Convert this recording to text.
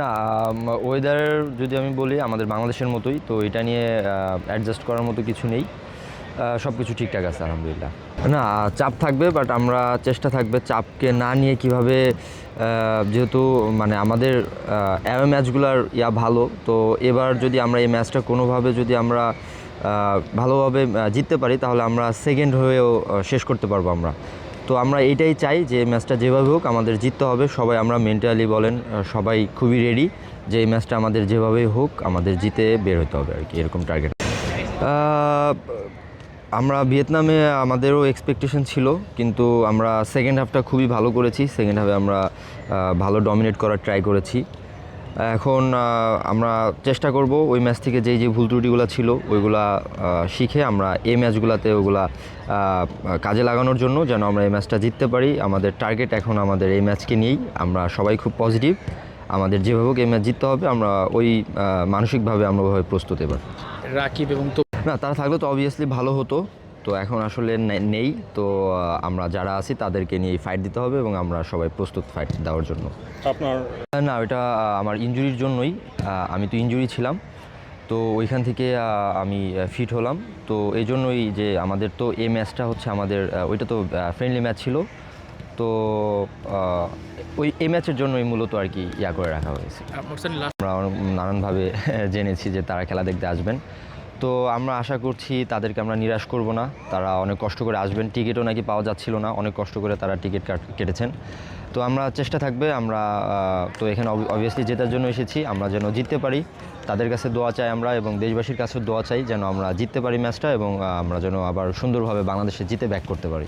না, ওয়েদার যদি আমি বলি আমাদের বাংলাদেশের মতোই, তো এটা নিয়ে অ্যাডজাস্ট করার মতো কিছু নেই। সব কিছু ঠিকঠাক আছে আলহামদুলিল্লাহ। না, চাপ থাকবে, বাট আমরা চেষ্টা থাকবে চাপকে না নিয়ে কীভাবে, যেহেতু মানে আমাদের অ্যাওয়ে ম্যাচগুলোর ভালো, তো এবার যদি আমরা এই ম্যাচটা কোনোভাবে যদি আমরা ভালোভাবে জিততে পারি, তাহলে আমরা সেকেন্ড হয়েও শেষ করতে পারবো আমরা। তো আমরা এইটাই চাই যে ম্যাচটা যেভাবে হোক আমাদের জিততে হবে। সবাই আমরা মেন্টালি বলেন সবাই খুবই রেডি যে এই ম্যাচটা আমাদের যেভাবেই হোক আমাদের জিতে বের হতে হবে আর কি, এরকম টার্গেট। আমরা ভিয়েতনামে আমাদেরও এক্সপেকটেশন ছিল, কিন্তু আমরা সেকেন্ড হাফটা খুবই ভালো করেছি। সেকেন্ড হাফে আমরা ভালো ডমিনেট করার ট্রাই করেছি। এখন আমরা চেষ্টা করব ওই ম্যাচ থেকে যেই যে ভুল ত্রুটিগুলো ছিল ওইগুলা শিখে আমরা এই ম্যাচগুলোতে ওগুলা কাজে লাগানোর জন্য, যেন আমরা এই ম্যাচটা জিততে পারি। আমাদের টার্গেট এখন আমাদের এই ম্যাচকে নিয়েই, আমরা সবাই খুব পজিটিভ। আমাদের যেভাবে হোক এই ম্যাচ জিততে হবে, আমরা ওই মানসিকভাবে আমরা ওইভাবে প্রস্তুত এবার। রাকিব এবং তো না, তারা থাকলে তো অবভিয়াসলি ভালো হতো, তো এখন আসলে নেই। তো আমরা যারা আছি তাদেরকে নিয়ে ফাইট দিতে হবে এবং আমরা সবাই প্রস্তুত ফাইট দেওয়ার জন্য। আপনার না, ওটা আমার ইনজুরির জন্যই। আমি তো ইনজুরি ছিলাম, তো ওইখান থেকে আমি ফিট হলাম। তো এই জন্যই যে আমাদের তো এই ম্যাচটা হচ্ছে আমাদের ওইটা তো ফ্রেন্ডলি ম্যাচ ছিল, তো ওই এই ম্যাচের জন্যই মূলত আর কি করে রাখা হয়েছে। আমরা নানানভাবে জেনেছি যে তারা খেলা দেখতে আসবেন, তো আমরা আশা করছি তাদেরকে আমরা নিরাশ করব না। তারা অনেক কষ্ট করে আসবেন, টিকিটও নাকি পাওয়া যাচ্ছিল না, অনেক কষ্ট করে তারা টিকিট কেটেছেন। তো আমরা চেষ্টা থাকবে, আমরা তো এখানে অবভিয়াসলি জেতার জন্য এসেছি, আমরা যেন জিততে পারি। তাদের কাছে দোয়া চাই আমরা, এবং দেশবাসীর কাছেও দোয়া চাই যেন আমরা জিততে পারি ম্যাচটা, এবং আমরা যেন আবার সুন্দরভাবে বাংলাদেশে জিতে ব্যাক করতে পারি।